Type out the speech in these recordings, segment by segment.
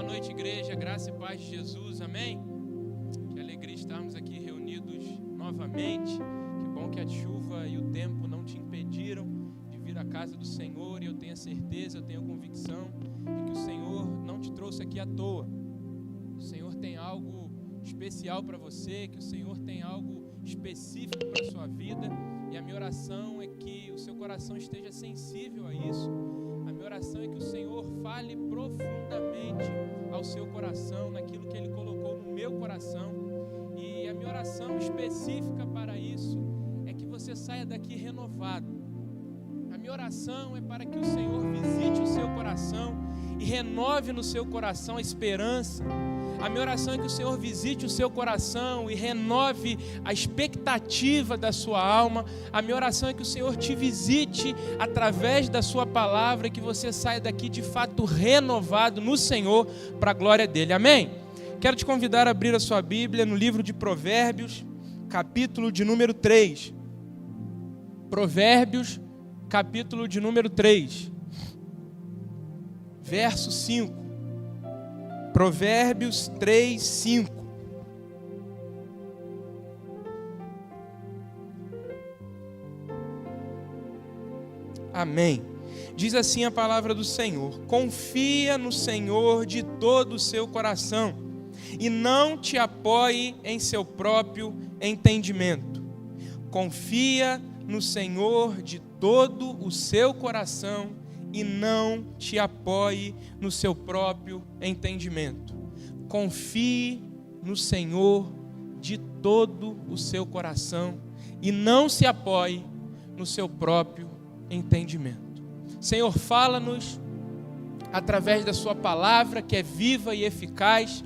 noite, igreja, graça e paz de Jesus, amém? Que alegria estarmos aqui reunidos novamente. Que bom que a chuva e o tempo não te impediram de vir à casa do Senhor. E eu tenho a certeza, eu tenho a convicção de que o Senhor não te trouxe aqui à toa. O Senhor tem algo especial para você, que o Senhor tem algo específico para a sua vida. E a minha oração é que o seu coração esteja sensível a isso. A minha oração é que o Senhor fale profundamente ao seu coração, naquilo que Ele colocou no meu coração. E a minha oração específica para isso é que você saia daqui renovado. A minha oração é para que o Senhor visite o seu coração e renove no seu coração a esperança. A minha oração é que o Senhor visite o seu coração e renove a expectativa da sua alma. A minha oração é que o Senhor te visite através da sua palavra e que você saia daqui de fato renovado no Senhor para a glória dele. Amém? Quero te convidar a abrir a sua Bíblia no livro de Provérbios, capítulo de número 3. Provérbios, capítulo de número 3, verso 5. Provérbios 3, 5. Amém. Diz assim a palavra do Senhor: confia no Senhor de todo o seu coração e não te apoie em seu próprio entendimento. Confia no Senhor de todo o seu coração e não te apoie no seu próprio entendimento. Confie no Senhor de todo o seu coração e não se apoie no seu próprio entendimento. Senhor, fala-nos através da sua palavra, que é viva e eficaz.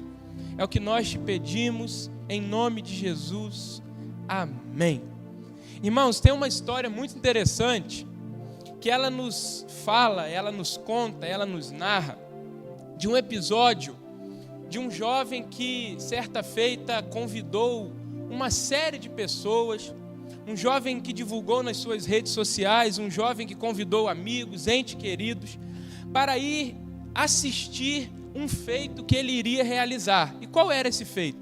É o que nós te pedimos, em nome de Jesus. Amém. Irmãos, tem uma história muito interessante que ela nos fala, ela nos conta, ela nos narra de um episódio de um jovem que, certa feita, convidou uma série de pessoas, um jovem que divulgou nas suas redes sociais, um jovem que convidou amigos, entes queridos, para ir assistir um feito que ele iria realizar. E qual era esse feito?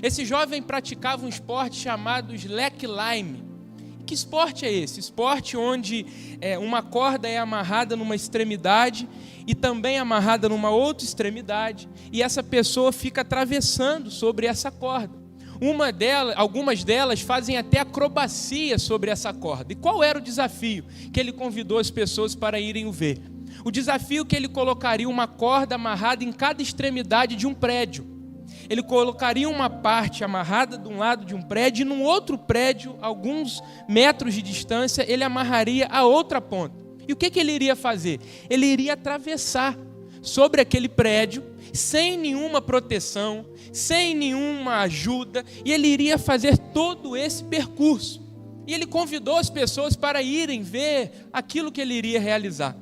Esse jovem praticava um esporte chamado slackline. Que esporte é esse? Esporte onde uma corda é amarrada numa extremidade e também amarrada numa outra extremidade, e essa pessoa fica atravessando sobre essa corda. Algumas delas fazem até acrobacia sobre essa corda. E qual era o desafio que ele convidou as pessoas para irem ver? O desafio que ele colocaria uma corda amarrada em cada extremidade de um prédio. Ele colocaria uma parte amarrada de um lado de um prédio e num outro prédio, alguns metros de distância, ele amarraria a outra ponta. E o que ele iria fazer? Ele iria atravessar sobre aquele prédio, sem nenhuma proteção, sem nenhuma ajuda, e ele iria fazer todo esse percurso. E ele convidou as pessoas para irem ver aquilo que ele iria realizar.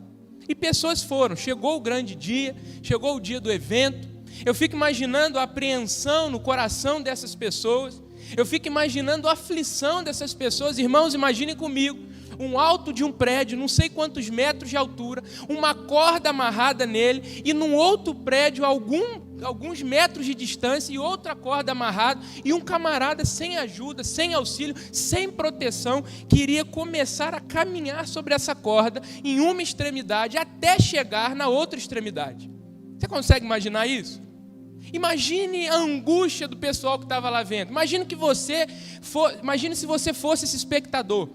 E pessoas foram. Chegou o grande dia, chegou o dia do evento. Eu fico imaginando a apreensão no coração dessas pessoas. Eu fico imaginando a aflição dessas pessoas. Irmãos, imaginem comigo, um alto de um prédio, não sei quantos metros de altura, uma corda amarrada nele, e num outro prédio, alguns metros de distância, e outra corda amarrada, e um camarada sem ajuda, sem auxílio, sem proteção, que iria começar a caminhar sobre essa corda em uma extremidade, até chegar na outra extremidade. Você consegue imaginar isso? Imagine a angústia do pessoal que estava lá vendo. Imagine se você fosse esse espectador.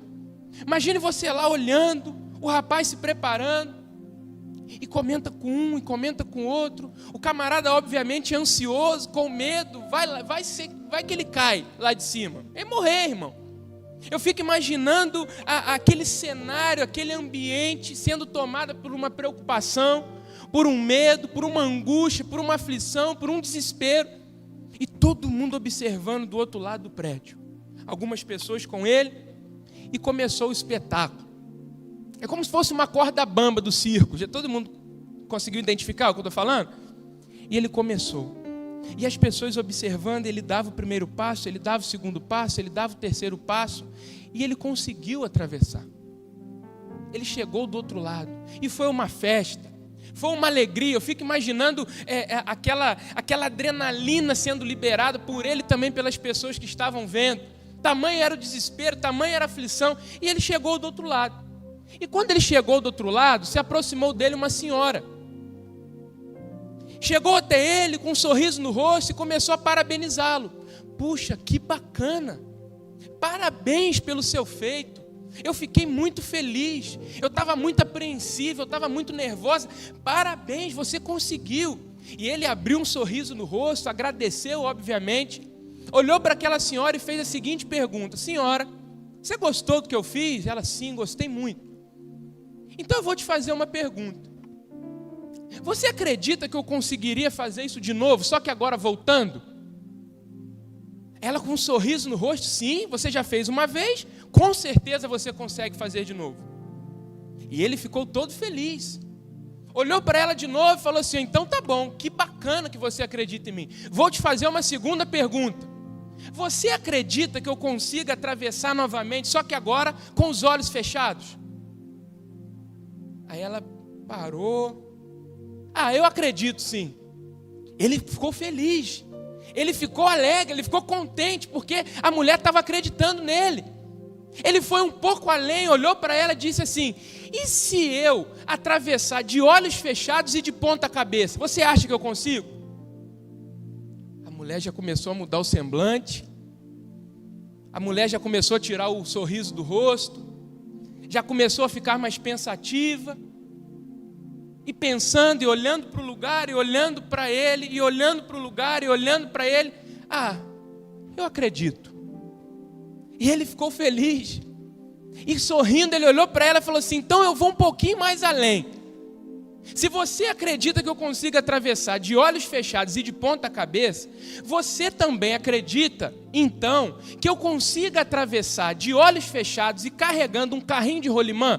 Imagine você lá olhando, o rapaz se preparando, e comenta com um, e comenta com o outro. O camarada, obviamente, ansioso, com medo, vai que ele cai lá de cima. É morrer, irmão. Eu fico imaginando aquele cenário, aquele ambiente sendo tomado por uma preocupação, por um medo, por uma angústia, por uma aflição, por um desespero. E todo mundo observando do outro lado do prédio. Algumas pessoas com ele, e começou o espetáculo. É como se fosse uma corda bamba do circo. Já todo mundo conseguiu identificar o que eu estou falando? E ele começou. E as pessoas observando, ele dava o primeiro passo, ele dava o segundo passo, ele dava o terceiro passo, e ele conseguiu atravessar. Ele chegou do outro lado, e foi uma festa. Foi uma alegria. Eu fico imaginando aquela adrenalina sendo liberada por ele também pelas pessoas que estavam vendo. Tamanho era o desespero, tamanho era a aflição. E ele chegou do outro lado. E quando ele chegou do outro lado, se aproximou dele uma senhora. Chegou até ele com um sorriso no rosto e começou a parabenizá-lo. Puxa, que bacana! Parabéns pelo seu feito. Eu fiquei muito feliz. Eu estava muito apreensiva, eu estava muito nervosa. Parabéns, você conseguiu. E ele abriu um sorriso no rosto, agradeceu, obviamente. Olhou para aquela senhora e fez a seguinte pergunta: senhora, você gostou do que eu fiz? Ela, sim, gostei muito. Então eu vou te fazer uma pergunta. Você acredita que eu conseguiria fazer isso de novo, só que agora voltando? Ela com um sorriso no rosto, sim, você já fez uma vez, com certeza você consegue fazer de novo. E ele ficou todo feliz. Olhou para ela de novo e falou assim: então tá bom, que bacana que você acredita em mim. Vou te fazer uma segunda pergunta. Você acredita que eu consiga atravessar novamente, só que agora com os olhos fechados? Aí ela parou. Eu acredito sim. Ele ficou feliz. Ele ficou alegre, ele ficou contente, porque a mulher estava acreditando nele. Ele foi um pouco além, olhou para ela e disse assim: e se eu atravessar de olhos fechados e de ponta cabeça, você acha que eu consigo? A mulher já começou a mudar o semblante, a mulher já começou a tirar o sorriso do rosto, já começou a ficar mais pensativa, e pensando, e olhando para o lugar, e olhando para ele, e olhando para o lugar, e olhando para ele. Eu acredito. E ele ficou feliz. E sorrindo, ele olhou para ela e falou assim: então eu vou um pouquinho mais além. Se você acredita que eu consiga atravessar de olhos fechados e de ponta cabeça, você também acredita, então, que eu consiga atravessar de olhos fechados e carregando um carrinho de rolimã?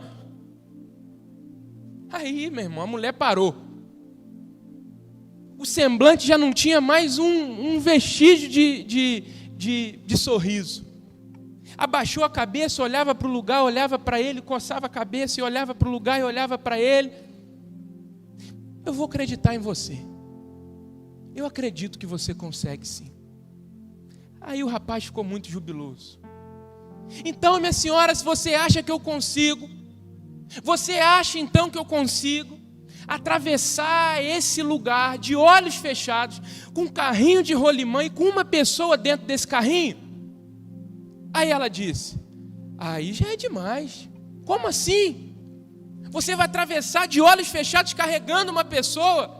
Aí, meu irmão, a mulher parou. O semblante já não tinha mais um vestígio de sorriso. Abaixou a cabeça, olhava para o lugar, olhava para ele, coçava a cabeça e olhava para o lugar e olhava para ele. Eu vou acreditar em você. Eu acredito que você consegue sim. Aí o rapaz ficou muito jubiloso. Então, minha senhora, se você acha que eu consigo, você acha então que eu consigo atravessar esse lugar de olhos fechados, com um carrinho de rolimã e com uma pessoa dentro desse carrinho? Aí ela disse: aí já é demais. Como assim? Você vai atravessar de olhos fechados carregando uma pessoa?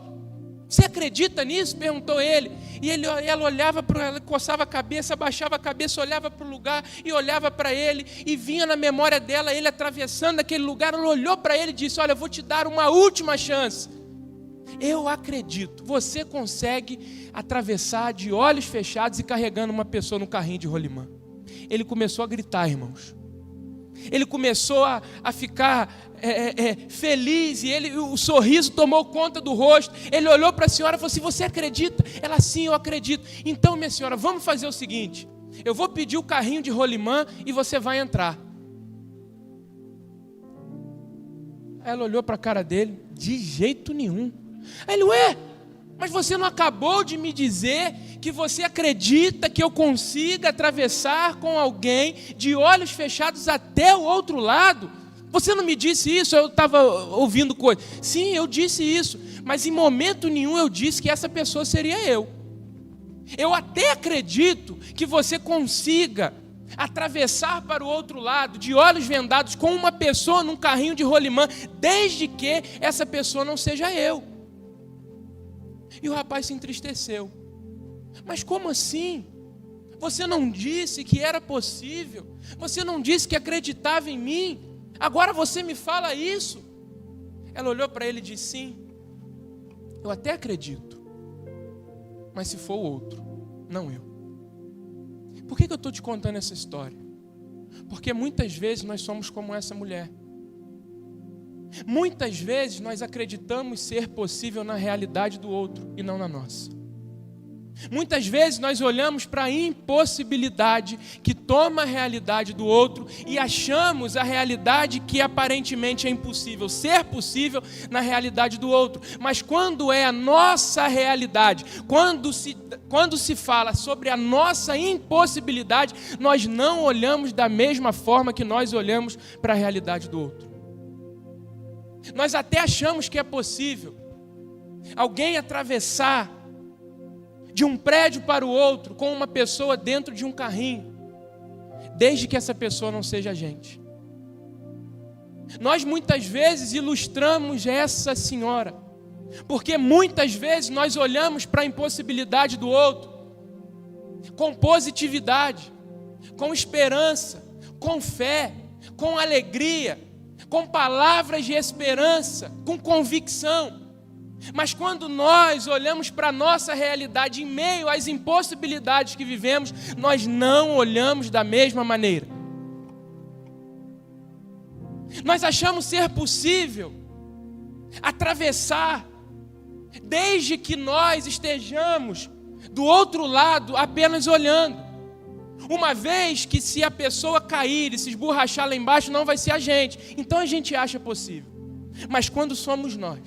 Você acredita nisso? Perguntou ele. E ela olhava para ela, coçava a cabeça, abaixava a cabeça, olhava para o lugar e olhava para ele, e vinha na memória dela ele atravessando aquele lugar. Ela olhou para ele e disse: olha, eu vou te dar uma última chance. Eu acredito, você consegue atravessar de olhos fechados e carregando uma pessoa no carrinho de rolimã. Ele começou a gritar, irmãos. Ele começou a ficar feliz, e o sorriso tomou conta do rosto. Ele olhou para a senhora e falou assim: você acredita? Ela: sim, eu acredito. Então, minha senhora, vamos fazer o seguinte: eu vou pedir o carrinho de rolimã e você vai entrar. Aí ela olhou para a cara dele: de jeito nenhum. Aí ele: ué, mas você não acabou de me dizer que você acredita que eu consiga atravessar com alguém de olhos fechados até o outro lado? Você não me disse isso? Eu estava ouvindo coisa. Sim, eu disse isso, mas em momento nenhum eu disse que essa pessoa seria eu. Eu até acredito que você consiga atravessar para o outro lado de olhos vendados com uma pessoa num carrinho de rolimã, desde que essa pessoa não seja eu. E o rapaz se entristeceu. Mas como assim? Você não disse que era possível? Você não disse que acreditava em mim? Agora você me fala isso? Ela olhou para ele e disse: sim, eu até acredito, mas se for o outro, não eu. Por que eu estou te contando essa história? Porque muitas vezes nós somos como essa mulher. Muitas vezes nós acreditamos ser possível na realidade do outro e não na nossa. Muitas vezes nós olhamos para a impossibilidade que toma a realidade do outro e achamos a realidade que aparentemente é impossível ser possível na realidade do outro. Mas quando é a nossa realidade, quando se fala sobre a nossa impossibilidade, nós não olhamos da mesma forma que nós olhamos para a realidade do outro. Nós até achamos que é possível alguém atravessar de um prédio para o outro com uma pessoa dentro de um carrinho, desde que essa pessoa não seja a gente. Nós muitas vezes ilustramos essa senhora, porque muitas vezes nós olhamos para a impossibilidade do outro com positividade, com esperança, com fé, com alegria, com palavras de esperança, com convicção. Mas quando nós olhamos para a nossa realidade em meio às impossibilidades que vivemos, nós não olhamos da mesma maneira. Nós achamos ser possível atravessar, desde que nós estejamos do outro lado apenas olhando. Uma vez que se a pessoa cair e se esborrachar lá embaixo, não vai ser a gente. Então a gente acha possível. Mas quando somos nós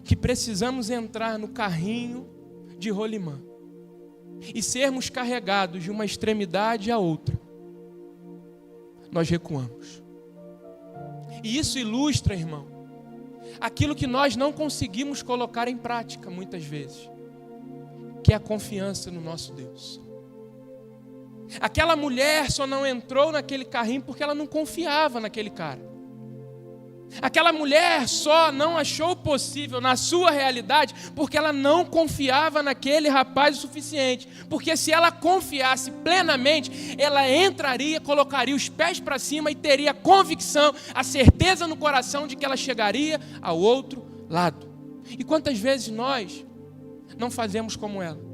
que precisamos entrar no carrinho de rolimã e sermos carregados de uma extremidade à outra, nós recuamos. E isso ilustra, irmão, aquilo que nós não conseguimos colocar em prática muitas vezes, que é a confiança no nosso Deus. Aquela mulher só não entrou naquele carrinho porque ela não confiava naquele cara. Aquela mulher só não achou possível na sua realidade porque ela não confiava naquele rapaz o suficiente. Porque se ela confiasse plenamente, ela entraria, colocaria os pés para cima e teria a convicção, a certeza no coração de que ela chegaria ao outro lado. E quantas vezes nós não fazemos como ela?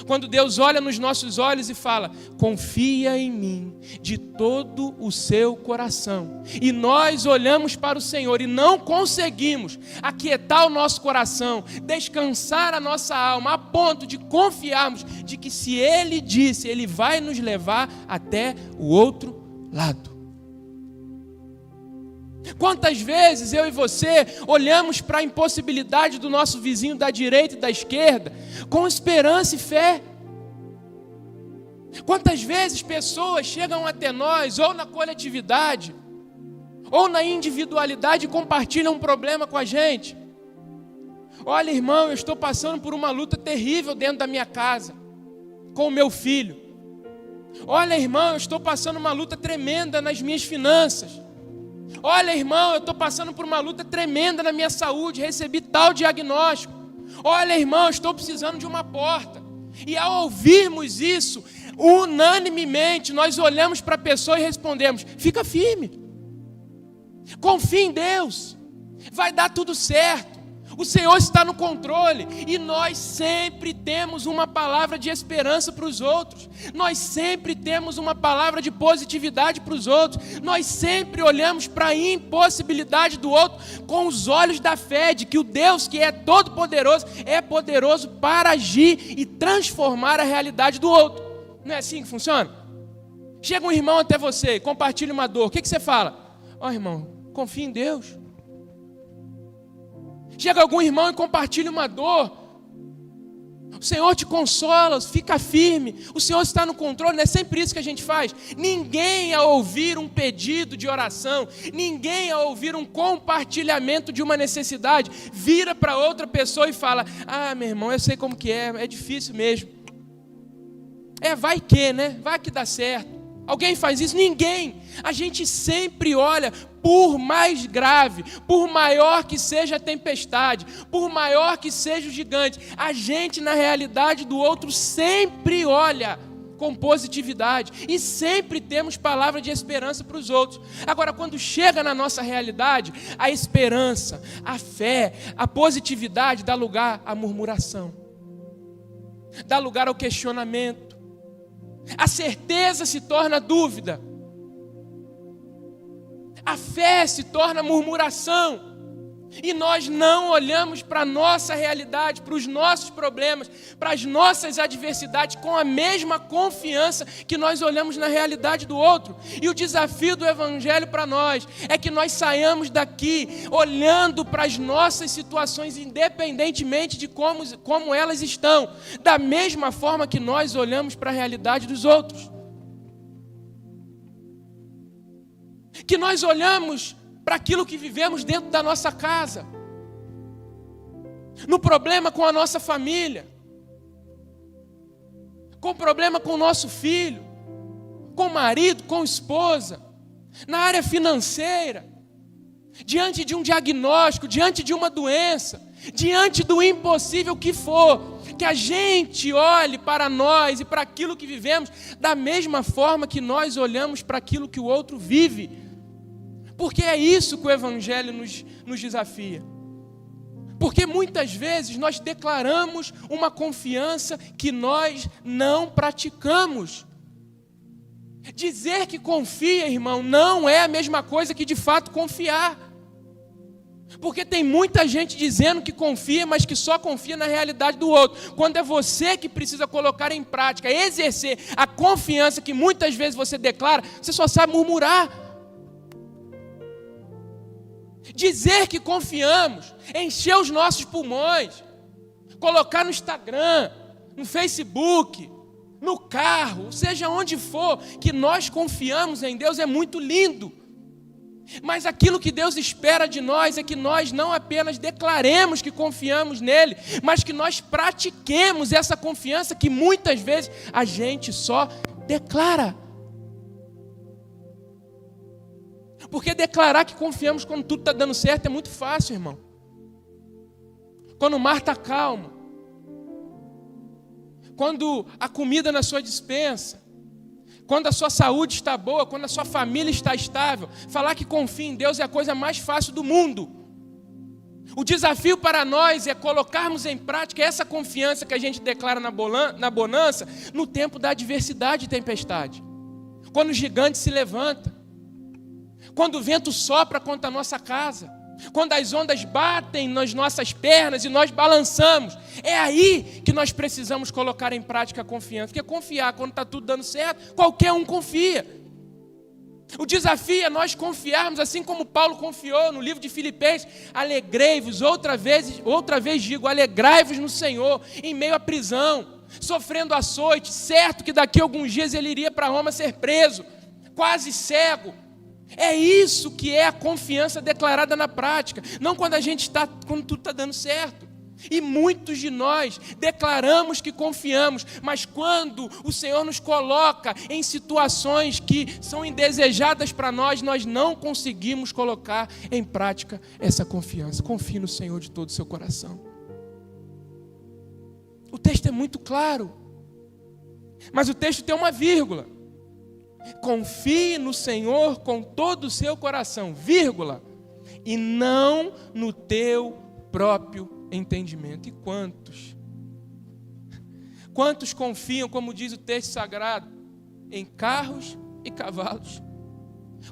Quando Deus olha nos nossos olhos e fala: confia em mim de todo o seu coração. E nós olhamos para o Senhor e não conseguimos aquietar o nosso coração, descansar a nossa alma, a ponto de confiarmos de que se Ele disse, Ele vai nos levar até o outro lado. Quantas vezes eu e você olhamos para a impossibilidade do nosso vizinho da direita e da esquerda com esperança e fé? Quantas vezes pessoas chegam até nós, ou na coletividade, ou na individualidade, e compartilham um problema com a gente? Olha, irmão, eu estou passando por uma luta terrível dentro da minha casa, com o meu filho. Olha, irmão, eu estou passando uma luta tremenda nas minhas finanças. Olha, irmão, eu estou passando por uma luta tremenda na minha saúde, recebi tal diagnóstico. Olha, irmão, eu estou precisando de uma porta. E ao ouvirmos isso, unanimemente, nós olhamos para a pessoa e respondemos: fica firme, confia em Deus, vai dar tudo certo. O Senhor está no controle. E nós sempre temos uma palavra de esperança para os outros. Nós sempre temos uma palavra de positividade para os outros. Nós sempre olhamos para a impossibilidade do outro com os olhos da fé, de que o Deus que é todo poderoso é poderoso para agir e transformar a realidade do outro. Não é assim que funciona? Chega um irmão até você, compartilha uma dor. O que você fala? Ó, irmão, confia em Deus. Chega algum irmão e compartilha uma dor. O Senhor te consola, fica firme. O Senhor está no controle, não é sempre isso que a gente faz. Ninguém ao ouvir um pedido de oração, ninguém ao ouvir um compartilhamento de uma necessidade, vira para outra pessoa e fala: ah, meu irmão, eu sei como que é difícil mesmo. Vai que, né? Vai que dá certo. Alguém faz isso? Ninguém. A gente sempre olha, por mais grave, por maior que seja a tempestade, por maior que seja o gigante, a gente na realidade do outro sempre olha com positividade e sempre temos palavra de esperança para os outros. Agora, quando chega na nossa realidade, a esperança, a fé, a positividade dá lugar à murmuração, dá lugar ao questionamento. A certeza se torna dúvida. A fé se torna murmuração. E nós não olhamos para a nossa realidade, para os nossos problemas, para as nossas adversidades com a mesma confiança que nós olhamos na realidade do outro. E o desafio do Evangelho para nós é que nós saiamos daqui olhando para as nossas situações, independentemente de como elas estão, da mesma forma que nós olhamos para a realidade dos outros. Que nós olhamos para aquilo que vivemos dentro da nossa casa, no problema com a nossa família, com o problema com o nosso filho, com o marido, com a esposa, na área financeira, diante de um diagnóstico, diante de uma doença, diante do impossível que for, que a gente olhe para nós e para aquilo que vivemos da mesma forma que nós olhamos para aquilo que o outro vive. Porque é isso que o Evangelho nos desafia. Porque muitas vezes nós declaramos uma confiança que nós não praticamos. Dizer que confia, irmão, não é a mesma coisa que de fato confiar. Porque tem muita gente dizendo que confia, mas que só confia na realidade do outro. Quando é você que precisa colocar em prática, exercer a confiança que muitas vezes você declara, você só sabe murmurar. Dizer que confiamos, encher os nossos pulmões, colocar no Instagram, no Facebook, no carro, seja onde for, que nós confiamos em Deus é muito lindo. Mas aquilo que Deus espera de nós é que nós não apenas declaremos que confiamos nele, mas que nós pratiquemos essa confiança que muitas vezes a gente só declara. Porque declarar que confiamos quando tudo está dando certo é muito fácil, irmão. Quando o mar está calmo, quando a comida na sua despensa, quando a sua saúde está boa, quando a sua família está estável, falar que confia em Deus é a coisa mais fácil do mundo. O desafio para nós é colocarmos em prática essa confiança que a gente declara na bonança no tempo da adversidade e tempestade. Quando o gigante se levanta, quando o vento sopra contra a nossa casa, quando as ondas batem nas nossas pernas e nós balançamos, é aí que nós precisamos colocar em prática a confiança. Porque confiar quando está tudo dando certo, qualquer um confia. O desafio é nós confiarmos, assim como Paulo confiou no livro de Filipenses: alegrai-vos, outra vez digo, alegrai-vos no Senhor, em meio à prisão, sofrendo açoite, certo que daqui a alguns dias ele iria para Roma ser preso, quase cego. É isso que é a confiança declarada na prática, não quando tudo está dando certo. E muitos de nós declaramos que confiamos, mas quando o Senhor nos coloca em situações que são indesejadas para nós, nós não conseguimos colocar em prática essa confiança. Confie no Senhor de todo o seu coração. O texto é muito claro, mas o texto tem uma vírgula. Confie no Senhor com todo o seu coração, vírgula, e não no teu próprio entendimento. E quantos? Quantos confiam, como diz o texto sagrado, em carros e cavalos?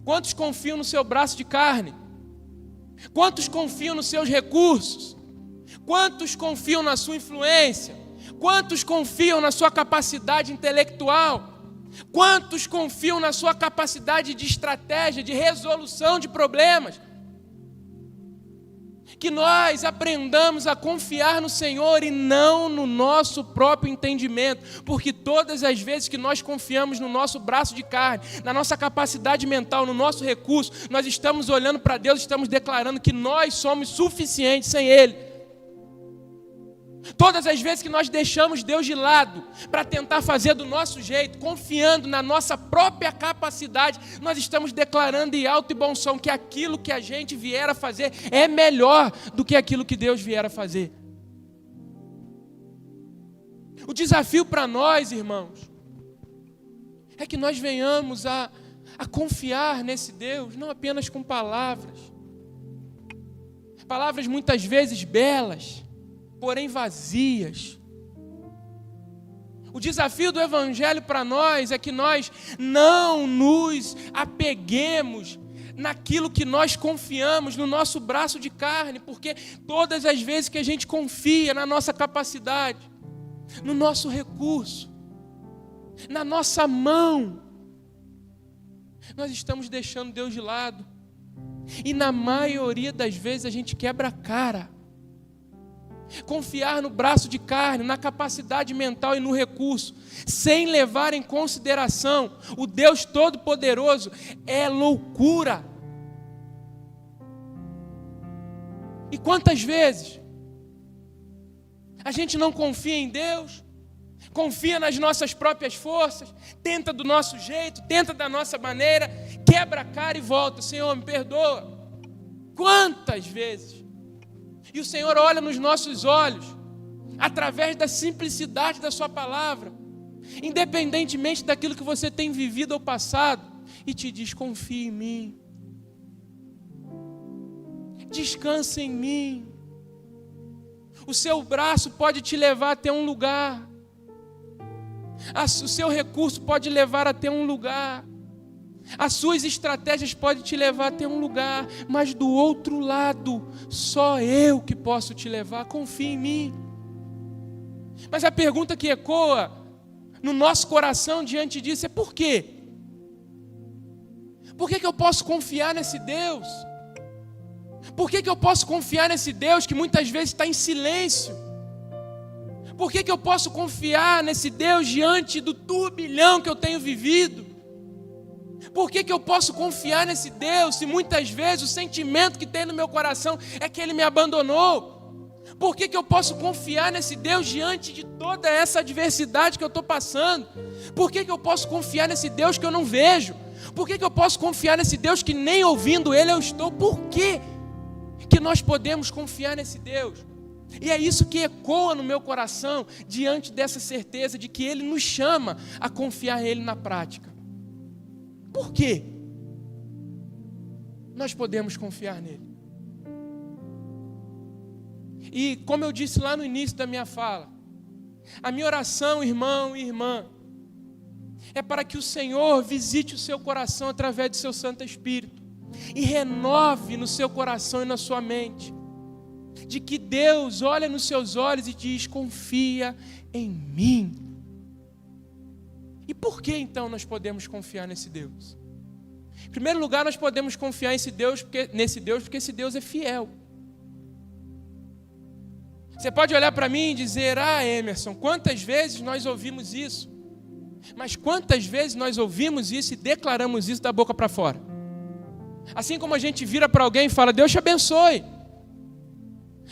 Quantos confiam no seu braço de carne? Quantos confiam nos seus recursos? Quantos confiam na sua influência? Quantos confiam na sua capacidade intelectual? Quantos confiam na sua capacidade de estratégia, de resolução de problemas? Que nós aprendamos a confiar no Senhor e não no nosso próprio entendimento, porque todas as vezes que nós confiamos no nosso braço de carne, na nossa capacidade mental, no nosso recurso, nós estamos olhando para Deus, estamos declarando que nós somos suficientes sem Ele. Todas as vezes que nós deixamos Deus de lado para tentar fazer do nosso jeito, confiando na nossa própria capacidade, nós estamos declarando em alto e bom som que aquilo que a gente vier a fazer é melhor do que aquilo que Deus vier a fazer. O desafio para nós, irmãos, é que nós venhamos a confiar nesse Deus, não apenas com palavras muitas vezes belas, porém vazias. O desafio do Evangelho para nós é que nós não nos apeguemos naquilo que nós confiamos, no nosso braço de carne, porque todas as vezes que a gente confia na nossa capacidade, no nosso recurso, na nossa mão, nós estamos deixando Deus de lado. E na maioria das vezes a gente quebra a cara. Confiar no braço de carne, na capacidade mental e no recurso, sem levar em consideração o Deus Todo-Poderoso, é loucura. E quantas vezes a gente não confia em Deus, confia nas nossas próprias forças, tenta do nosso jeito, tenta da nossa maneira, quebra a cara e volta: Senhor, me perdoa. Quantas vezes? E o Senhor olha nos nossos olhos, através da simplicidade da sua palavra, independentemente daquilo que você tem vivido ou passado, e te diz: confia em mim, descansa em mim. O seu braço pode te levar até um lugar, o seu recurso pode levar até um lugar, as suas estratégias podem te levar até um lugar, mas do outro lado, só eu que posso te levar. Confia em mim. Mas a pergunta que ecoa no nosso coração diante disso é: por quê? Por que eu posso confiar nesse Deus? Por que eu posso confiar nesse Deus que muitas vezes está em silêncio? Por que eu posso confiar nesse Deus diante do turbilhão que eu tenho vivido? Por que eu posso confiar nesse Deus se muitas vezes o sentimento que tem no meu coração é que Ele me abandonou? Por que eu posso confiar nesse Deus diante de toda essa adversidade que eu estou passando? Por que eu posso confiar nesse Deus que eu não vejo? Por que eu posso confiar nesse Deus que nem ouvindo Ele eu estou? Por que nós podemos confiar nesse Deus? E é isso que ecoa no meu coração diante dessa certeza de que Ele nos chama a confiar nele na prática. Por quê? Nós podemos confiar nele. E como eu disse lá no início da minha fala, a minha oração, irmão e irmã, é para que o Senhor visite o seu coração através do seu Santo Espírito e renove no seu coração e na sua mente, de que Deus olha nos seus olhos e diz: confia em mim. E por que então nós podemos confiar nesse Deus? Em primeiro lugar, nós podemos confiar nesse Deus porque esse Deus é fiel. Você pode olhar para mim e dizer: ah, Emerson, quantas vezes nós ouvimos isso? Mas quantas vezes nós ouvimos isso e declaramos isso da boca para fora? Assim como a gente vira para alguém e fala: Deus te abençoe.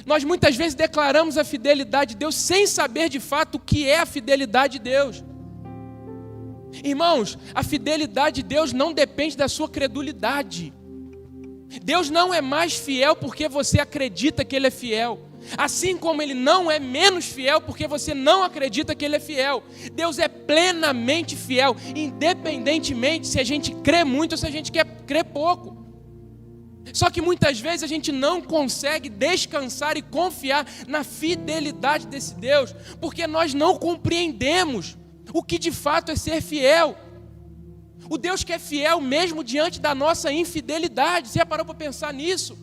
Nós muitas vezes declaramos a fidelidade de Deus sem saber de fato o que é a fidelidade de Deus. Irmãos, a fidelidade de Deus não depende da sua credulidade. Deus não é mais fiel porque você acredita que Ele é fiel, assim como Ele não é menos fiel porque você não acredita que Ele é fiel. Deus é plenamente fiel, independentemente se a gente crê muito ou se a gente crê pouco. Só que muitas vezes a gente não consegue descansar e confiar na fidelidade desse Deus, porque nós não compreendemos o que de fato é ser fiel. O Deus que é fiel mesmo diante da nossa infidelidade. Você já parou para pensar nisso?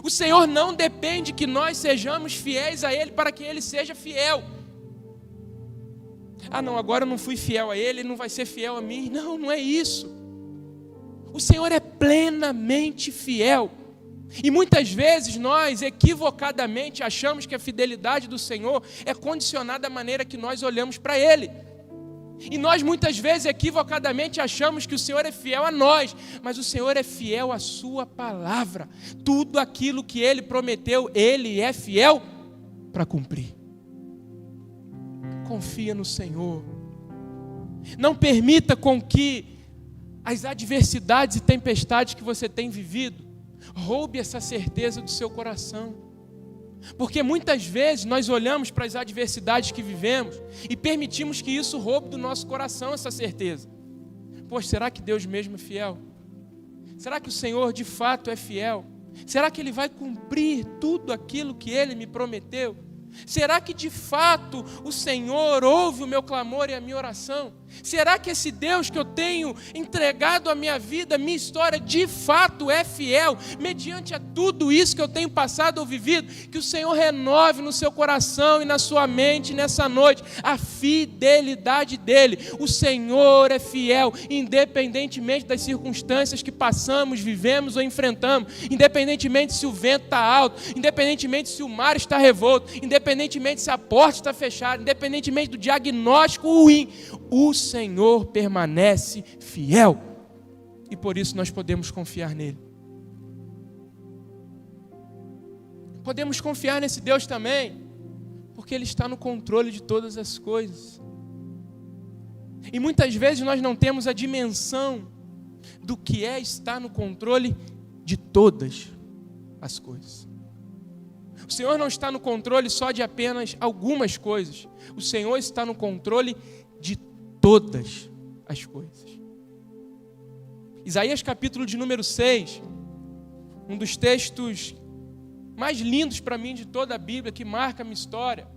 O Senhor não depende que nós sejamos fiéis a Ele para que Ele seja fiel. Ah não, agora eu não fui fiel a Ele, Ele não vai ser fiel a mim. Não, não é isso. O Senhor é plenamente fiel. E muitas vezes nós equivocadamente achamos que a fidelidade do Senhor é condicionada à maneira que nós olhamos para Ele. E nós muitas vezes equivocadamente achamos que o Senhor é fiel a nós, mas o Senhor é fiel à sua palavra. Tudo aquilo que Ele prometeu, Ele é fiel para cumprir. Confia no Senhor. Não permita com que as adversidades e tempestades que você tem vivido roube essa certeza do seu coração. Porque muitas vezes nós olhamos para as adversidades que vivemos e permitimos que isso roube do nosso coração essa certeza. Poxa, será que Deus mesmo é fiel? Será que o Senhor de fato é fiel? Será que Ele vai cumprir tudo aquilo que Ele me prometeu? Será que de fato o Senhor ouve o meu clamor e a minha oração? Será que esse Deus que eu tenho entregado a minha vida, minha história, de fato é fiel, mediante a tudo isso que eu tenho passado ou vivido? Que o Senhor renove no seu coração e na sua mente nessa noite a fidelidade dEle. O Senhor é fiel, independentemente das circunstâncias que passamos, vivemos ou enfrentamos, independentemente se o vento está alto, independentemente se o mar está revolto, independentemente se a porta está fechada, independentemente do diagnóstico ruim, o Senhor permanece fiel. E por isso nós podemos confiar nele. Podemos confiar nesse Deus também, porque Ele está no controle de todas as coisas. E muitas vezes nós não temos a dimensão do que é estar no controle de todas as coisas. O Senhor não está no controle só de apenas algumas coisas. O Senhor está no controle de todas as coisas. Isaías capítulo de número 6, um dos textos mais lindos para mim de toda a Bíblia, que marca a minha história.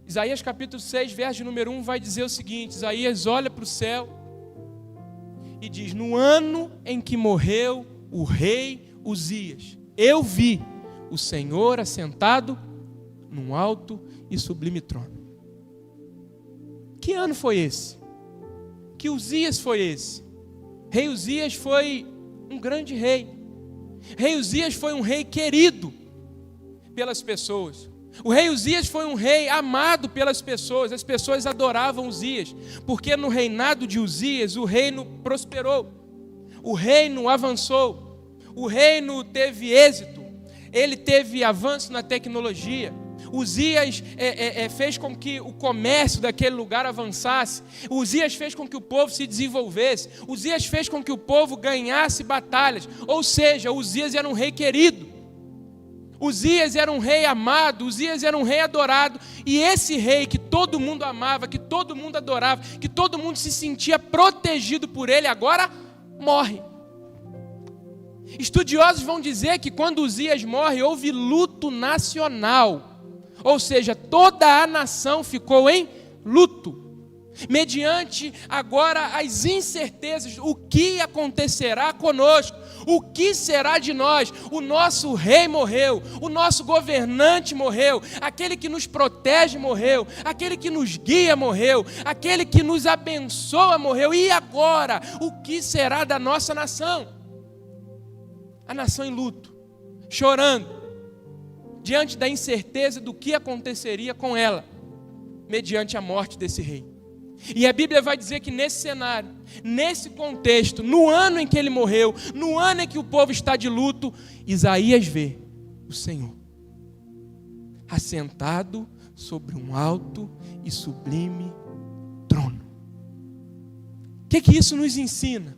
Isaías capítulo 6, verso de número 1 vai dizer o seguinte: Isaías olha para o céu e diz: no ano em que morreu o rei Uzias, eu vi o Senhor assentado num alto e sublime trono. Que ano foi esse? Que Uzias foi esse? Rei Uzias foi um grande rei. Rei Uzias foi um rei querido pelas pessoas. O rei Uzias foi um rei amado pelas pessoas. As pessoas adoravam Uzias, porque no reinado de Uzias o reino prosperou, o reino avançou, o reino teve êxito, ele teve avanço na tecnologia. Uzias fez com que o comércio daquele lugar avançasse. Uzias fez com que o povo se desenvolvesse. Uzias fez com que o povo ganhasse batalhas. Ou seja, Uzias era um rei querido. Uzias era um rei amado. Uzias era um rei adorado. E esse rei que todo mundo amava, que todo mundo adorava, que todo mundo se sentia protegido por ele, agora morre. Estudiosos vão dizer que quando Uzias morre, houve luto nacional. Ou seja, toda a nação ficou em luto, mediante agora as incertezas, o que acontecerá conosco, o que será de nós. O nosso rei morreu, o nosso governante morreu, aquele que nos protege morreu, aquele que nos guia morreu, aquele que nos abençoa morreu. E agora, o que será da nossa nação? A nação em luto, chorando, diante da incerteza do que aconteceria com ela, mediante a morte desse rei. E a Bíblia vai dizer que nesse cenário, nesse contexto, no ano em que ele morreu, no ano em que o povo está de luto, Isaías vê o Senhor assentado sobre um alto e sublime trono. O que isso nos ensina?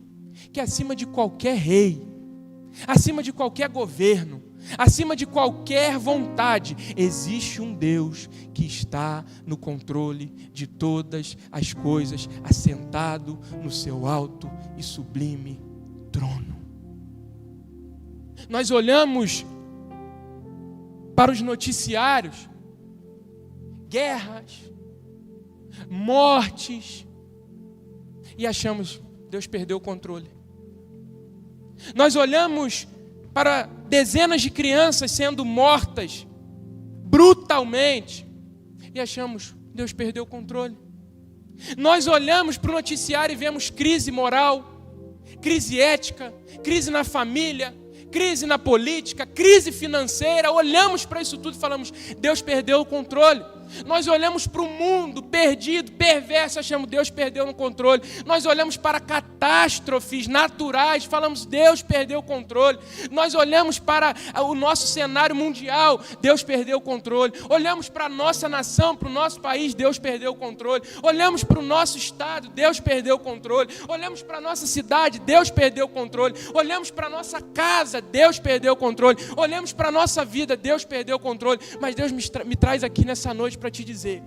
Que acima de qualquer rei, acima de qualquer governo, acima de qualquer vontade, existe um Deus que está no controle de todas as coisas, assentado no seu alto e sublime trono. Nós olhamos para os noticiários, guerras, mortes, e achamos: Deus perdeu o controle. Nós olhamos para dezenas de crianças sendo mortas brutalmente e achamos: Deus perdeu o controle. Nós olhamos para o noticiário e vemos crise moral, crise ética, crise na família, crise na política, crise financeira. Olhamos para isso tudo e falamos: Deus perdeu o controle. Nós olhamos para o mundo perdido, perverso, achamos: Deus perdeu o controle. Nós olhamos para catástrofes naturais, falamos: Deus perdeu o controle. Nós olhamos para o nosso cenário mundial, Deus perdeu o controle. Olhamos para a nossa nação, para o nosso país, Deus perdeu o controle. Olhamos para o nosso estado, Deus perdeu o controle. Olhamos para a nossa cidade, Deus perdeu o controle. Olhamos para a nossa casa, Deus perdeu o controle. Olhamos para a nossa vida, Deus perdeu o controle. Mas Deus me traz aqui nessa noite para te dizer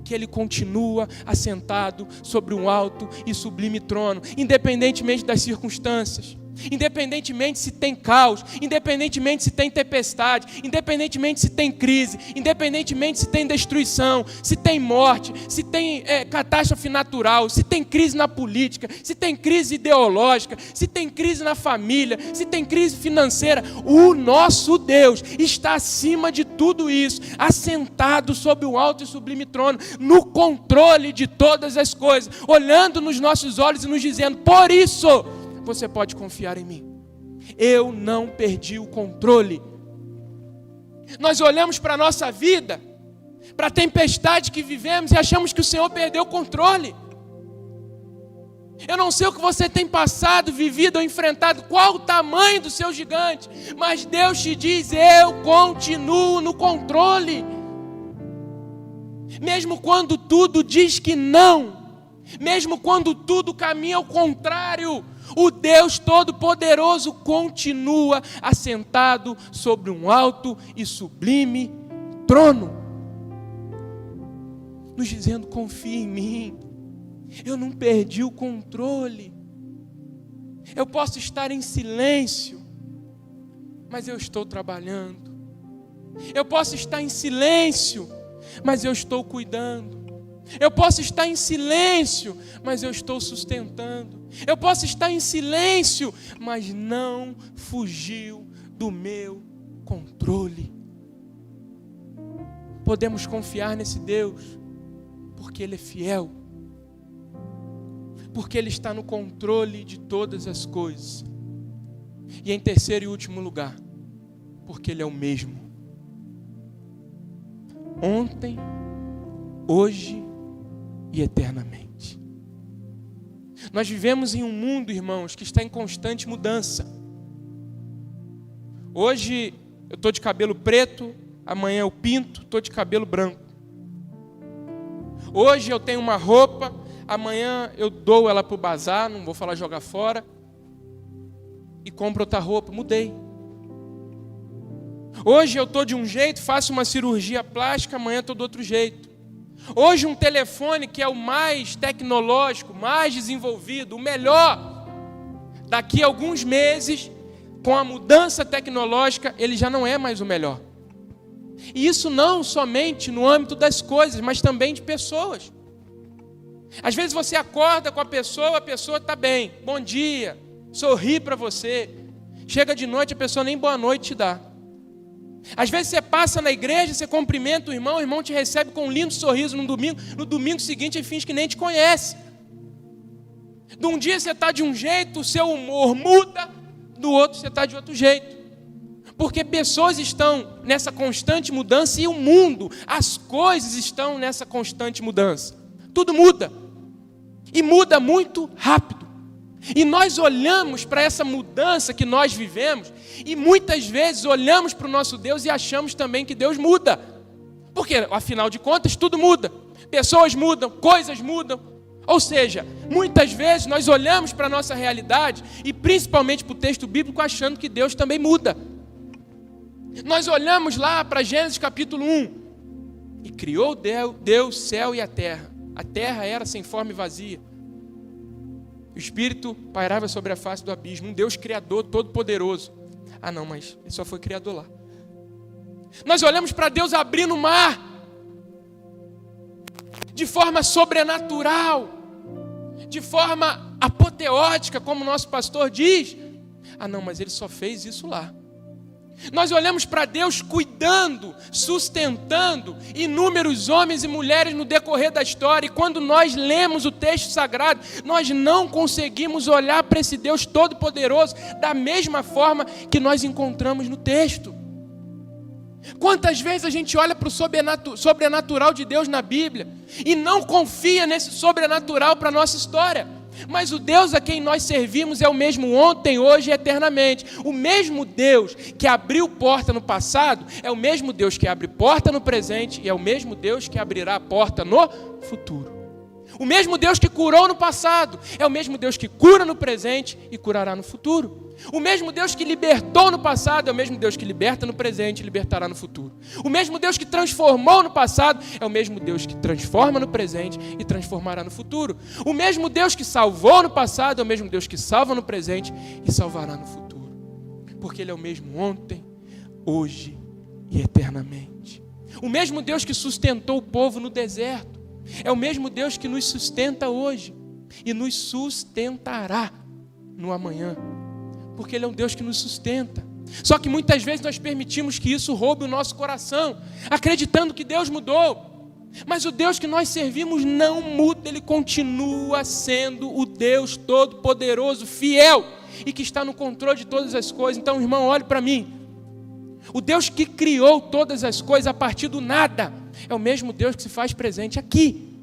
que Ele continua assentado sobre um alto e sublime trono, independentemente das circunstâncias, Independentemente se tem caos, independentemente se tem tempestade, independentemente se tem crise, independentemente se tem destruição, se tem morte, se tem catástrofe natural, se tem crise na política, se tem crise ideológica, se tem crise na família, se tem crise financeira, o nosso Deus está acima de tudo isso, assentado sobre o alto e sublime trono, no controle de todas as coisas, olhando nos nossos olhos e nos dizendo: por isso você pode confiar em mim. Eu não perdi o controle. Nós olhamos para a nossa vida, para a tempestade que vivemos e achamos que o Senhor perdeu o controle. Eu não sei o que você tem passado, vivido ou enfrentado, qual o tamanho do seu gigante, mas Deus te diz: eu continuo no controle. Mesmo quando tudo diz que não, mesmo quando tudo caminha ao contrário, o Deus Todo-Poderoso continua assentado sobre um alto e sublime trono, nos dizendo: confia em mim, eu não perdi o controle. Eu posso estar em silêncio, mas eu estou trabalhando. Eu posso estar em silêncio, mas eu estou cuidando. Eu posso estar em silêncio, mas eu estou sustentando. Eu posso estar em silêncio, mas não fugiu do meu controle. Podemos confiar nesse Deus, porque Ele é fiel, porque Ele está no controle de todas as coisas. E em terceiro e último lugar, porque Ele é o mesmo. Ontem, hoje e eternamente. Nós vivemos em um mundo, irmãos, que está em constante mudança. Hoje eu estou de cabelo preto, amanhã eu pinto, estou de cabelo branco. Hoje eu tenho uma roupa, amanhã eu dou ela para o bazar, não vou falar jogar fora, e compro outra roupa. Mudei. Hoje eu estou de um jeito, faço uma cirurgia plástica, amanhã estou do outro jeito. Hoje um telefone que é o mais tecnológico, mais desenvolvido, o melhor, daqui a alguns meses, com a mudança tecnológica, ele já não é mais o melhor. E isso não somente no âmbito das coisas, mas também de pessoas. Às vezes você acorda com a pessoa está bem, bom dia, sorri para você. Chega de noite, a pessoa nem boa noite te dá. Às vezes você passa na igreja, você cumprimenta o irmão te recebe com um lindo sorriso no domingo seguinte ele finge que nem te conhece. De um dia você está de um jeito, o seu humor muda, do outro você está de outro jeito. Porque pessoas estão nessa constante mudança e o mundo, as coisas estão nessa constante mudança. Tudo muda. E muda muito rápido. E nós olhamos para essa mudança que nós vivemos e muitas vezes olhamos para o nosso Deus e achamos também que Deus muda. Porque, afinal de contas, tudo muda. Pessoas mudam, coisas mudam. Ou seja, muitas vezes nós olhamos para a nossa realidade e principalmente para o texto bíblico achando que Deus também muda. Nós olhamos lá para Gênesis capítulo 1 e criou Deus o céu e a terra. A terra era sem forma e vazia. O Espírito pairava sobre a face do abismo. Um Deus criador, todo-poderoso. Ah não, mas ele só foi criador lá. Nós olhamos para Deus abrindo o mar de forma sobrenatural, de forma apoteótica, como o nosso pastor diz. Ah não, mas ele só fez isso lá. Nós olhamos para Deus cuidando, sustentando inúmeros homens e mulheres no decorrer da história. E quando nós lemos o texto sagrado, nós não conseguimos olhar para esse Deus todo-poderoso da mesma forma que nós encontramos no texto. Quantas vezes a gente olha para o sobrenatural de Deus na Bíblia e não confia nesse sobrenatural para a nossa história? Mas o Deus a quem nós servimos é o mesmo ontem, hoje e eternamente. O mesmo Deus que abriu porta no passado é o mesmo Deus que abre porta no presente e é o mesmo Deus que abrirá a porta no futuro. O mesmo Deus que curou no passado é o mesmo Deus que cura no presente e curará no futuro. O mesmo Deus que libertou no passado é o mesmo Deus que liberta no presente e libertará no futuro. O mesmo Deus que transformou no passado é o mesmo Deus que transforma no presente e transformará no futuro. O mesmo Deus que salvou no passado é o mesmo Deus que salva no presente e salvará no futuro. Porque Ele é o mesmo ontem, hoje e eternamente. O mesmo Deus que sustentou o povo no deserto é o mesmo Deus que nos sustenta hoje e nos sustentará no amanhã. Porque Ele é um Deus que nos sustenta. Só que muitas vezes nós permitimos que isso roube o nosso coração, acreditando que Deus mudou. Mas o Deus que nós servimos não muda, Ele continua sendo o Deus todo-poderoso, fiel, e que está no controle de todas as coisas. Então, irmão, olhe para mim. O Deus que criou todas as coisas a partir do nada é o mesmo Deus que se faz presente aqui.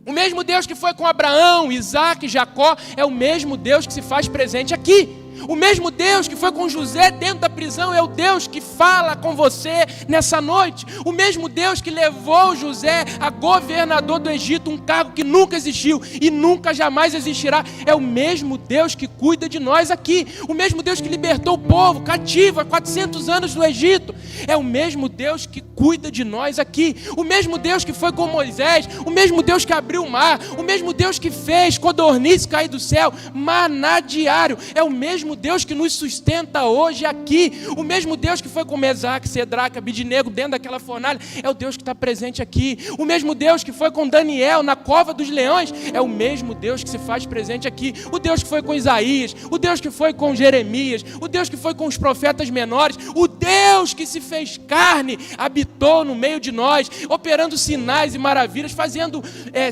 O mesmo Deus que foi com Abraão, Isaac e Jacó é o mesmo Deus que se faz presente aqui. O mesmo Deus que foi com José dentro da prisão é o Deus que fala com você nessa noite. O mesmo Deus que levou José a governador do Egito, um cargo que nunca existiu e nunca jamais existirá, é o mesmo Deus que cuida de nós aqui. O mesmo Deus que libertou o povo cativo há 400 anos no Egito, é o mesmo Deus que cuida de nós aqui. O mesmo Deus que foi com Moisés, o mesmo Deus que abriu o mar, o mesmo Deus que fez codorniz cair do céu, maná diário, é o mesmo Deus que nos sustenta hoje aqui. O mesmo Deus que foi com Mesaque, Cedraque, Abidnego dentro daquela fornalha, é o Deus que está presente aqui. O mesmo Deus que foi com Daniel na cova dos leões, é o mesmo Deus que se faz presente aqui. O Deus que foi com Isaías, o Deus que foi com Jeremias, o Deus que foi com os profetas menores, o Deus que se fez carne, habitou no meio de nós, operando sinais e maravilhas, fazendo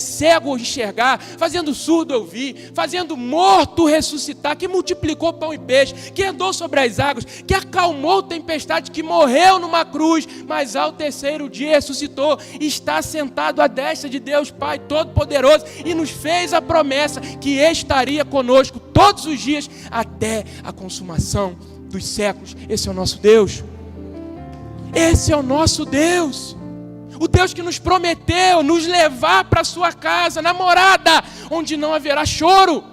cego enxergar, fazendo surdo ouvir, fazendo morto ressuscitar, que multiplicou pão e peixe, que andou sobre as águas, que acalmou tempestade, que morreu numa cruz, mas ao terceiro dia ressuscitou, está sentado à destra de Deus Pai Todo-Poderoso e nos fez a promessa que estaria conosco todos os dias até a consumação dos séculos. Esse é o nosso Deus. Esse é o nosso Deus. O Deus que nos prometeu nos levar para a sua casa, na morada, onde não haverá choro,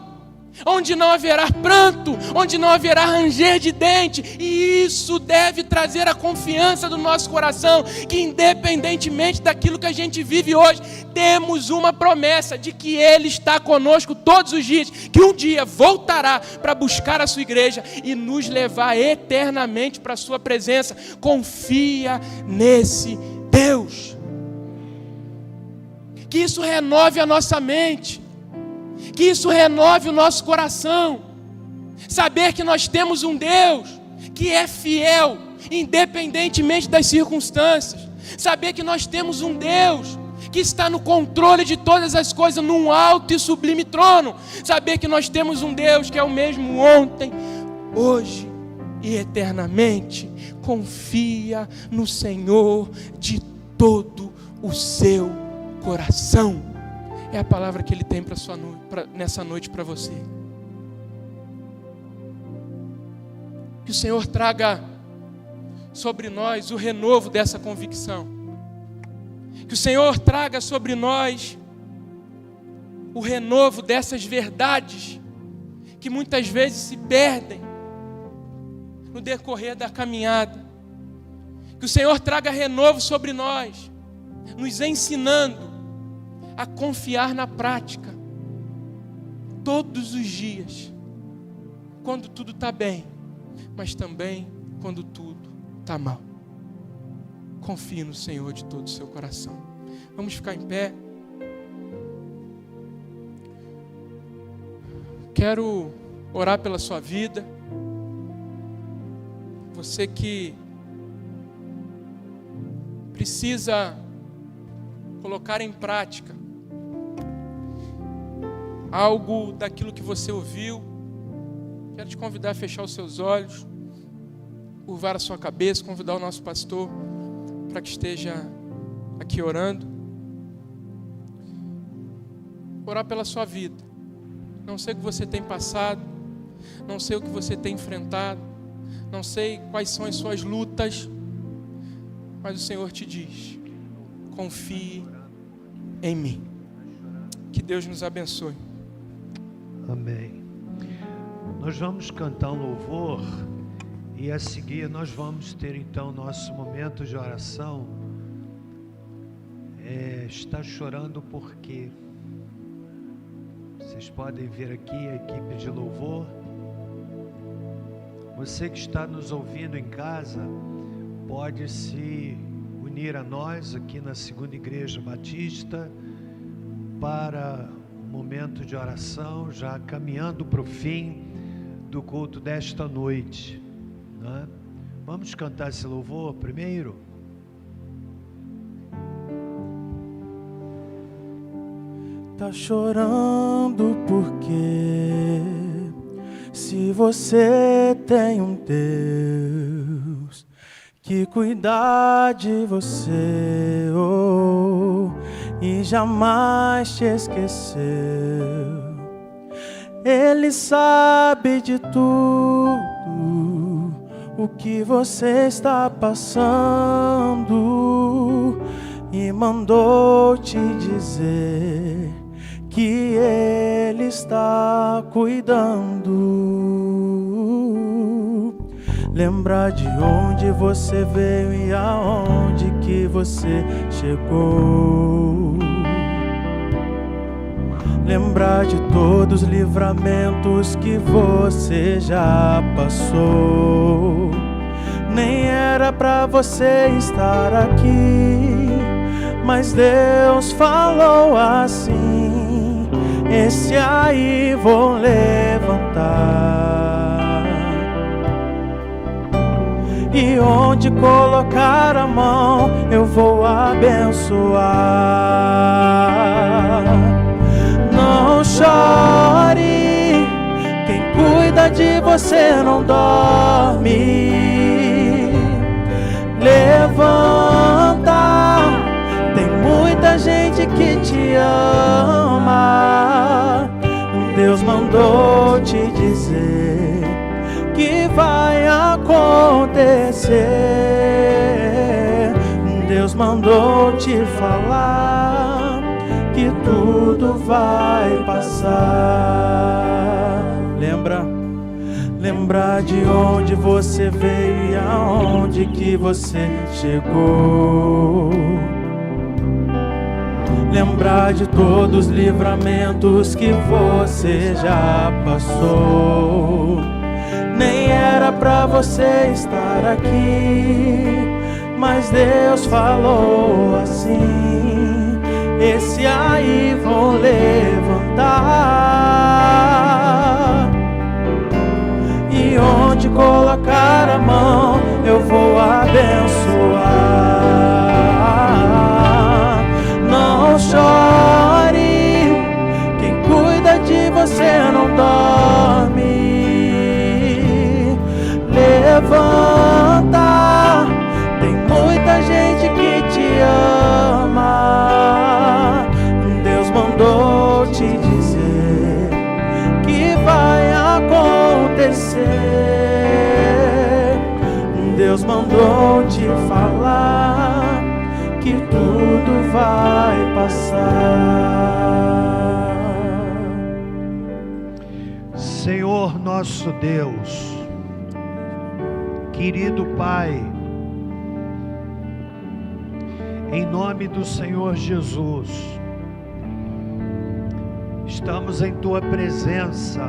onde não haverá pranto, onde não haverá ranger de dente. E isso deve trazer a confiança do nosso coração, que independentemente daquilo que a gente vive hoje, temos uma promessa de que Ele está conosco todos os dias, que um dia voltará para buscar a sua igreja e nos levar eternamente para a sua presença. Confia nesse Deus. Que isso renove a nossa mente, que isso renove o nosso coração. Saber que nós temos um Deus que é fiel, independentemente das circunstâncias. Saber que nós temos um Deus que está no controle de todas as coisas, num alto e sublime trono. Saber que nós temos um Deus que é o mesmo ontem, hoje e eternamente. Confia no Senhor de todo o seu coração. É a palavra que Ele tem nessa noite para você. Que o Senhor traga sobre nós o renovo dessa convicção. Que o Senhor traga sobre nós o renovo dessas verdades que muitas vezes se perdem no decorrer da caminhada. Que o Senhor traga renovo sobre nós, nos ensinando a confiar na prática, todos os dias, quando tudo está bem, mas também quando tudo está mal. Confie no Senhor de todo o seu coração. Vamos ficar em pé. Quero orar pela sua vida. Você que precisa colocar em prática algo daquilo que você ouviu, quero te convidar a fechar os seus olhos, curvar a sua cabeça, convidar o nosso pastor para que esteja aqui orando. Orar pela sua vida. Não sei o que você tem passado, não sei o que você tem enfrentado, não sei quais são as suas lutas, mas o Senhor te diz: confie em mim. Que Deus nos abençoe. Amém. Nós vamos cantar um louvor e a seguir nós vamos ter então nosso momento de oração. Está chorando por quê? Vocês podem vir aqui, a equipe de louvor. Você que está nos ouvindo em casa, pode se unir a nós aqui na Segunda Igreja Batista para um momento de oração, já caminhando para o fim do culto desta noite, né? Vamos cantar esse louvor primeiro? Tá chorando porque se você tem um Deus que cuida de você, e jamais te esqueceu, Ele sabe de tudo o que você está passando e mandou te dizer que Ele está cuidando. Lembrar de onde você veio e aonde que você chegou. Lembrar de todos os livramentos que você já passou. Nem era pra você estar aqui, mas Deus falou assim: esse aí vou levantar, e onde colocar a mão eu vou abençoar. Não chore, quem cuida de você não dorme. Levanta, tem muita gente que te ama. Deus mandou te dizer que vai acontecer. Deus mandou te falar que tudo vai passar. Lembrar de onde você veio e aonde que você chegou. Lembrar de todos os livramentos que você já passou. Nem era pra você estar aqui, mas Deus falou assim: esse aí vou levantar, e onde colocar a mão eu vou abençoar. Não chore, quem cuida de você não dorme. Levanta, tem muita gente que te ama. Deus mandou te dizer que vai acontecer. Deus mandou te falar que tudo vai passar. Senhor nosso Deus, querido Pai, em nome do Senhor Jesus, estamos em Tua presença,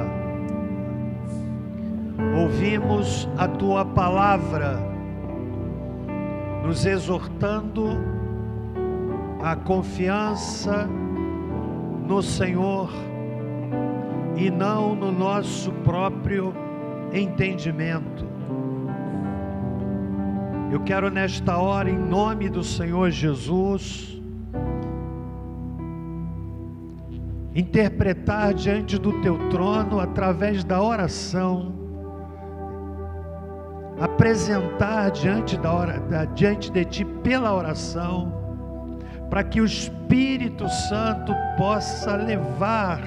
ouvimos a Tua palavra, nos exortando a confiança no Senhor e não no nosso próprio entendimento. Eu quero nesta hora, em nome do Senhor Jesus, interpretar diante do Teu trono, através da oração, apresentar diante de Ti pela oração, para que o Espírito Santo possa levar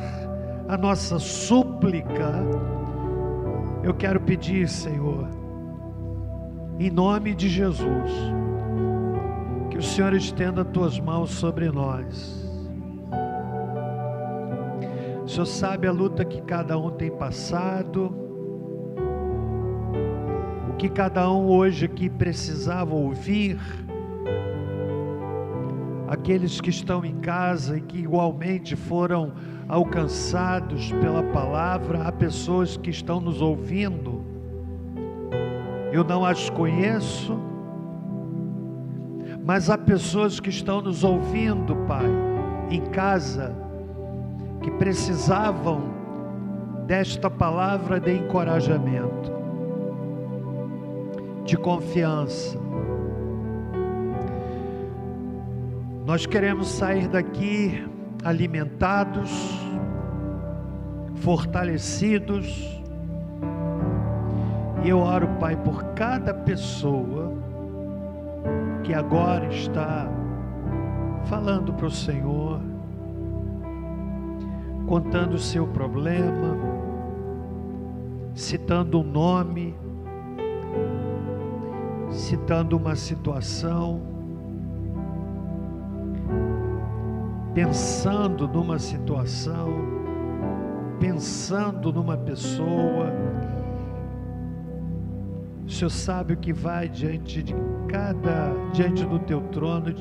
a nossa súplica. Eu quero pedir, Senhor, em nome de Jesus, que o Senhor estenda Tuas mãos sobre nós. O Senhor sabe a luta que cada um tem passado, que cada um hoje aqui precisava ouvir, aqueles que estão em casa e que igualmente foram alcançados pela palavra. Há pessoas que estão nos ouvindo, eu não as conheço, mas há pessoas que estão nos ouvindo, Pai, em casa, que precisavam desta palavra de encorajamento, de confiança. Nós queremos sair daqui alimentados, fortalecidos, e eu oro, Pai, por cada pessoa que agora está falando para o Senhor, contando o seu problema, citando um nome, citando uma situação, pensando numa situação, pensando numa pessoa. O Senhor sabe o que vai diante do teu trono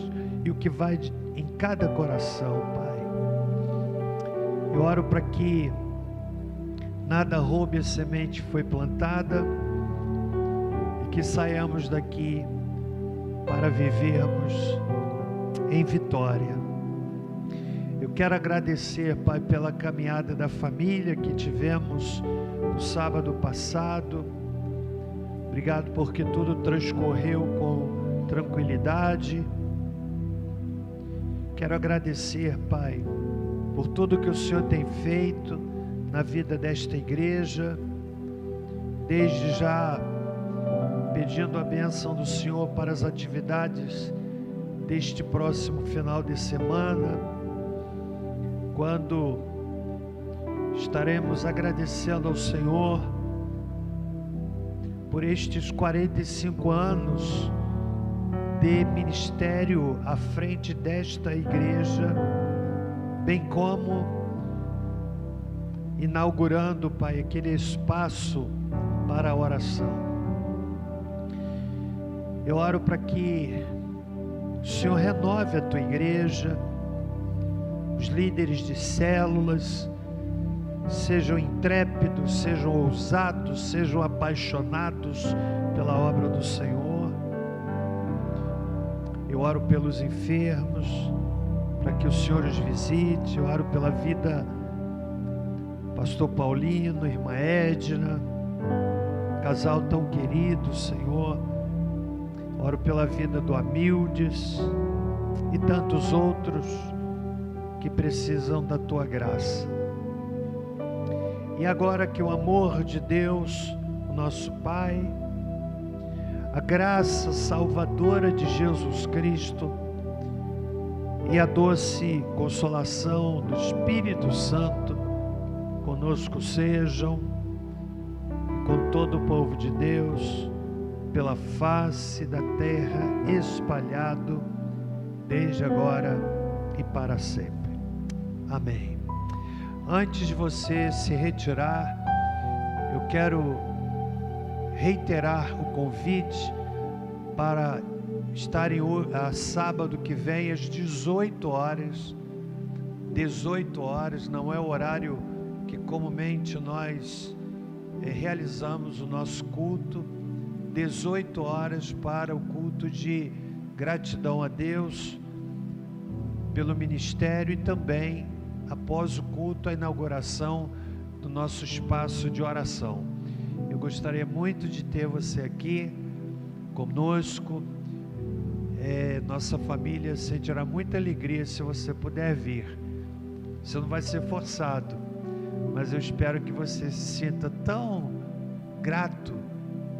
e o que vai em cada coração, Pai. Eu oro para que nada roube a semente que foi plantada e que saiamos daqui para vivermos em vitória. Eu quero agradecer, Pai, pela caminhada da família que tivemos no sábado passado. Obrigado porque tudo transcorreu com tranquilidade. Quero agradecer, Pai, por tudo que o Senhor tem feito na vida desta igreja, desde já pedindo a bênção do Senhor para as atividades deste próximo final de semana, quando estaremos agradecendo ao Senhor por estes 45 anos de ministério à frente desta igreja, bem como inaugurando, Pai, aquele espaço para a oração. Eu oro para que o Senhor renove a tua igreja, os líderes de células sejam intrépidos, sejam ousados, sejam apaixonados pela obra do Senhor. Eu oro pelos enfermos, para que o Senhor os visite. Eu oro pela vida pastor Paulino, irmã Edna, casal tão querido, Senhor. Oro pela vida do Amildes e tantos outros que precisam da tua graça. E agora que o amor de Deus, o nosso Pai, a graça salvadora de Jesus Cristo e a doce consolação do Espírito Santo conosco sejam, com todo o povo de Deus, pela face da terra, espalhado desde agora e para sempre. Amém. Antes de você se retirar, eu quero reiterar o convite para estarem a sábado que vem às 18 horas. 18 horas não é o horário que comumente nós realizamos o nosso culto. 18 horas para o culto de gratidão a Deus pelo ministério e também após o culto, a inauguração do nosso espaço de oração. Eu gostaria muito de ter você aqui conosco. Nossa família sentirá muita alegria se você puder vir. Você não vai ser forçado, mas eu espero que você se sinta tão grato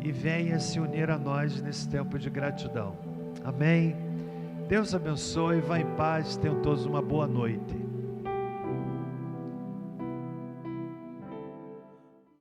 e venha se unir a nós nesse tempo de gratidão. Amém? Deus abençoe, vá em paz, tenham todos uma boa noite.